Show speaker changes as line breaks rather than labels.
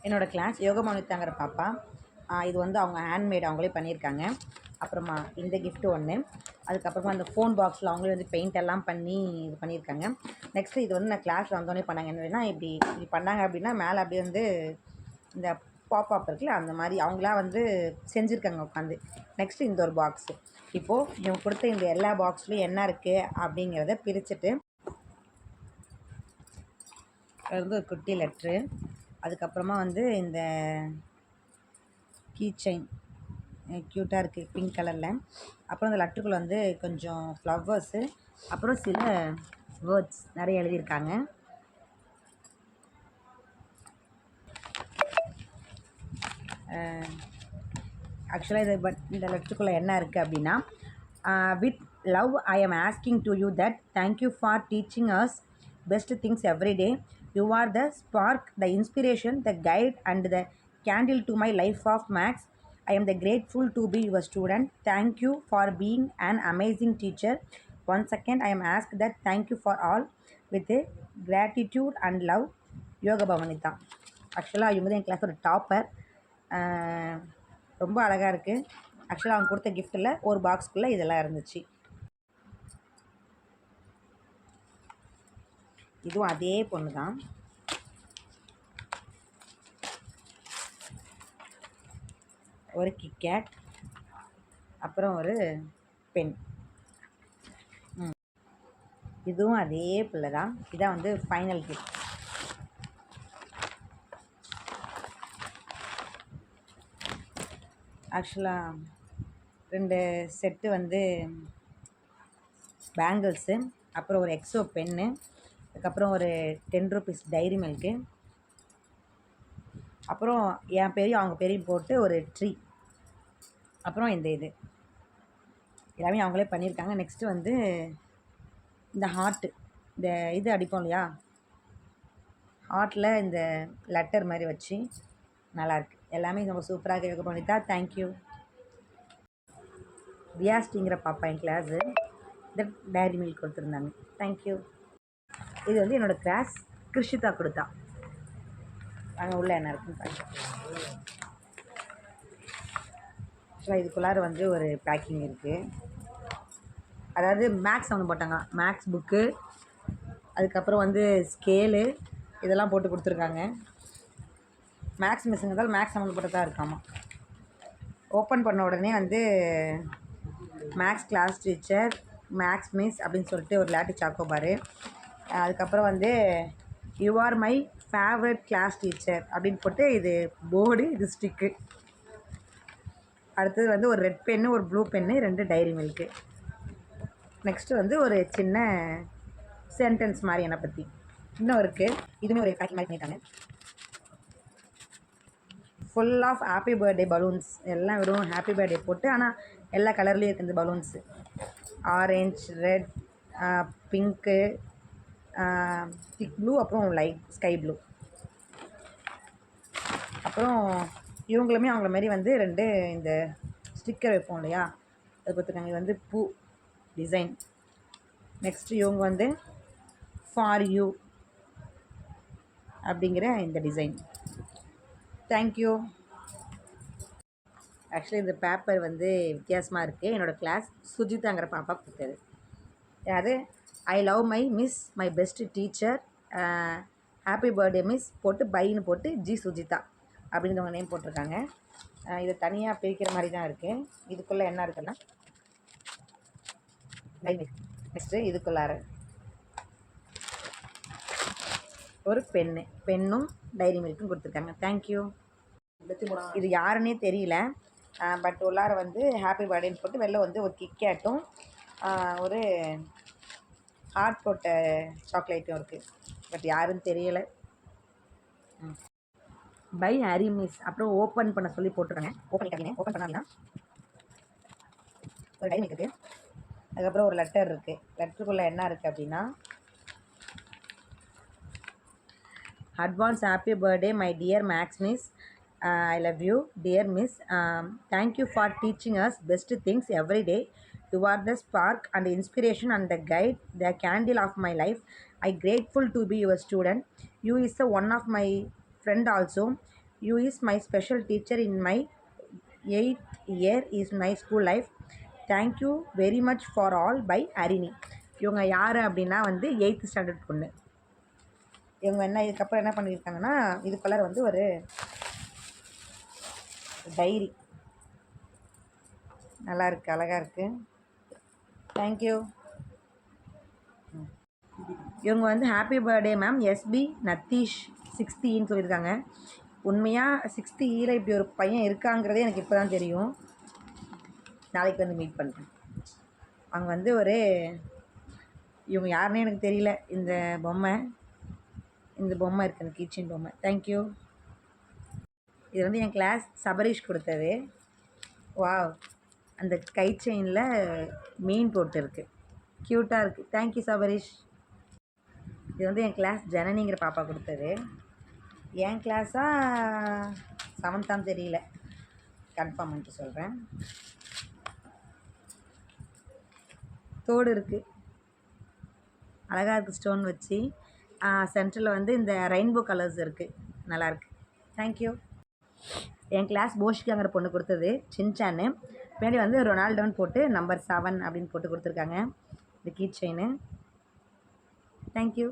என்னோடய கிளாஸ் யோகமானித்தாங்கிற பாப்பா. இது வந்து அவங்க ஹேண்ட்மேட் அவங்களே பண்ணியிருக்காங்க. அப்புறமா இந்த கிஃப்ட்டு ஒன்று. அதுக்கப்புறமா அந்த ஃபோன் பாக்ஸில் அவங்களே வந்து பெயிண்ட் எல்லாம் பண்ணி இது பண்ணியிருக்காங்க. நெக்ஸ்ட்டு இது வந்து நான் கிளாஸில் வந்தோடனே பண்ணாங்க. என்னன்னா இப்படி பண்ணாங்க அப்படின்னா மேலே அப்படியே வந்து இந்த பாப்அப் இருக்குல்ல, அந்த மாதிரி அவங்களா வந்து செஞ்சுருக்காங்க உட்காந்து. நெக்ஸ்ட்டு இந்த ஒரு பாக்ஸு. இப்போது இவங்க கொடுத்த இந்த எல்லா பாக்ஸ்லேயும் என்ன இருக்குது அப்படிங்கிறத பிரிச்சுட்டு அது வந்து ஒரு குட்டி லெட்ரு. அதுக்கப்புறமா வந்து இந்த கீ செயின் க்யூட்டாக இருக்குது பிங்க் கலரில். அப்புறம் இந்த லெட்டருக்குள்ள வந்து கொஞ்சம் ஃப்ளவர்ஸு, அப்புறம் சில வேர்ட்ஸ் நிறைய எழுதியிருக்காங்க. ஆக்சுவலாக இந்த லெட்டருக்குள்ளே என்ன இருக்குது அப்படின்னா, with love I am asking to you that thank you for teaching us best things every day. You are the spark, the inspiration, the guide and the candle to my life of Max. I am the grateful to be your student. Thank you for being an amazing teacher. Once again I am asked that thank you for all with gratitude and love. யோக பவனிதா. ஆக்சுவலாக இவங்க தான் என் class ஒரு topper. ரொம்ப அழகாக இருக்குது. ஆக்சுவலாக அவங்க கொடுத்த கிஃப்ட்டில் ஒரு பாக்ஸ்க்குள்ளே இதெல்லாம் இருந்துச்சு. இதுவும் அதே பொண்ணு தான். ஒரு கிட்கேட், அப்புறம் ஒரு பென். இதுவும் அதே பிள்ளை தான். இதான் வந்து ஃபைனல் கிஃப்ட். ஆக்சுவலாக 2 செட்டு வந்து பேங்கிள்ஸு, அப்புறம் ஒரு எக்ஸோ பென்னு, அதுக்கப்புறம் ஒரு 10 ரூபீஸ் டைரி மில்க்கு, அப்புறம் என் பேரையும் அவங்க பேரையும் போட்டு ஒரு ட்ரீ, அப்புறம் இந்த இது எல்லாமே அவங்களே பண்ணியிருக்காங்க. நெக்ஸ்ட்டு வந்து இந்த ஹார்ட்டு, இந்த இது அடிப்போம் இல்லையா, ஹார்ட்டில் இந்த லெட்டர் மாதிரி வச்சு நல்லாயிருக்கு. எல்லாமே ரொம்ப சூப்பராக யோக பண்ணிட்டா. தேங்க்யூ. ரியாஸ்டிங்கிற பாப்பா என் கிளாஸு. இந்த டைரி மில்க் கொடுத்துருந்தாங்க. தேங்க்யூ. இது வந்து என்னோடய கிளாஸ் கிருஷிதா கொடுத்தா. அங்கே உள்ள என்ன இருக்குன்னு பாருங்கள். ஆக்சுவலாக இதுக்குள்ளார வந்து ஒரு பேக்கிங் இருக்குது. அதாவது மேக்ஸ் ஒன்று போட்டாங்க, மேக்ஸ் புக்கு, அதுக்கப்புறம் வந்து ஸ்கேலு, இதெல்லாம் போட்டு கொடுத்துருக்காங்க. மேக்ஸ் மிஸ்ஸுங்கிறதால் மேக்ஸ் சம்மந்தப்பட்டதாக இருக்காமா. ஓப்பன் பண்ண உடனே வந்து maths class teacher, maths miss அப்படின்னு சொல்லிட்டு ஒரு லாட்டி சாக்கோபாரு, அதுக்கப்புறம் வந்து you are my favourite class teacher அப்படின்னு போட்டு இது போர்டு, இது ஸ்டிக்கு. அடுத்தது வந்து ஒரு ரெட் பென்னு, ஒரு blue pen, 2 Dairy Milk. Next வந்து ஒரு சின்ன சென்டென்ஸ் மாதிரி என்னை பற்றி இன்னும் இருக்குது. இதுவுமே ஒரு பேக்கிங் மாதிரி பண்ணிட்டாங்க. Full of happy birthday balloons. எல்லாம் வெறும் ஹாப்பி பர்த்டே போட்டு, ஆனால் எல்லா கலர்லேயும் இருக்குது இந்த பலூன்ஸு. ஆரஞ்ச், ரெட், பிங்க்கு, திக் ப்ளூ, அப்புறம் லைட் ஸ்கை ப்ளூ. அப்புறம் இவங்களுமே அவங்கள மாரி வந்து 2 இந்த ஸ்டிக்கர் வைப்போம் இல்லையா, அது பார்த்துருக்காங்க. இது வந்து பூ டிசைன். நெக்ஸ்ட்டு இவங்க வந்து ஃபார் யூ அப்படிங்கிற இந்த டிசைன். தேங்க்யூ. ஆக்சுவலி இந்த பேப்பர் வந்து வித்தியாசமாக இருக்குது. என்னோடய கிளாஸ் சுஜிதாங்கிற பாப்பா கொடுத்தது. அதாவது I love my miss, my best teacher, happy birthday miss போட்டு பைன்னு போட்டு ஜி சுஜிதா அப்படின்றவங்க நேம் போட்டிருக்காங்க. இதை தனியாக பிரிக்கிற மாதிரி தான் இருக்குது. இதுக்குள்ளே என்ன இருக்குன்னா நெக்ஸ்ட்டு இதுக்குள்ளார ஒரு பென்னும் டைரி மில்க்கும் கொடுத்துருக்காங்க. தேங்க்யூ. இது யாருன்னே தெரியல, பட் உள்ளார வந்து ஹாப்பி பர்த்டேன்னு போட்டு வெளில வந்து ஒரு கிட்கேட்டும் ஒரு ஹார்ட் போட்ட சாக்லேட்டும் இருக்குது. பட் யாருன்னு தெரியலை. By Hari miss. அப்புறம் ஓப்பன் பண்ண சொல்லி போட்டுருக்காங்க. ஓப்பன் பண்ணிட்டாங்க. ஓப்பன் பண்ணாங்கன்னா ஒரு டைம் இருக்குது. அதுக்கப்புறம் ஒரு லெட்டர் இருக்குது. லெட்டருக்குள்ளே என்ன இருக்குது அப்படின்னா, advance happy birthday my dear maths miss. I love you, dear miss. Thank you for teaching us best things every day. You are the spark and inspiration and the guide, the candle of my life. I grateful to be your student. You is the one of my friend also. You is my special teacher in my 8th year is my school life. Thank you very much for all by Harini. இவங்க யார் அப்படின்னா வந்து 8th standard பொண்ணு. இவங்க என்ன இதுக்கப்புறம் என்ன பண்ணியிருக்காங்கன்னா, இதுக்குள்ளார வந்து ஒரு டைரி நல்லா இருக்குது, அழகாக இருக்குது. தேங்க்யூ. இவங்க வந்து happy birthday ma'am SP Nathish 6th ஈன்னு சொல்லியிருக்காங்க. உண்மையாக 6th ஈல இப்படி ஒரு பையன் இருக்காங்கிறதே எனக்கு இப்போ தான் தெரியும். நாளைக்கு வந்து மீட் பண்ணுறேன். அவங்க வந்து ஒரு இவங்க யாருன்னே எனக்கு தெரியல. இந்த பொம்மை இருக்குது, அந்த கிச்சன் பொம்மை. தேங்க்யூ. இது வந்து என் கிளாஸ் சபரீஷ் கொடுத்தது. வாவ், அந்த கை செயினில் மீன் போட்டு இருக்குது, க்யூட்டாக இருக்குது. தேங்க்யூ சபரீஷ். இது வந்து என் கிளாஸ் ஜனனிங்கிற பாப்பா கொடுத்தது. என் கிளாஸா 7th தெரியல, கன்ஃபார்ம் பண்ணிட்டு சொல்கிறேன். தோடு இருக்குது, அழகாக இருக்குது, ஸ்டோன் வச்சு. சென்டரில் வந்து இந்த ரெயின்போ கலர்ஸ் இருக்குது, நல்லாயிருக்கு. தேங்க்யூ. என் கிளாஸ் போஷிகாங்கிற பொண்ணு கொடுத்தது சின்சான்னு. பின்னாடி வந்து ரொனால்டோன்னு போட்டு நம்பர் 7 அப்படின்னு போட்டு கொடுத்துருக்காங்க. இந்த கீ செயின்னு. தேங்க்யூ.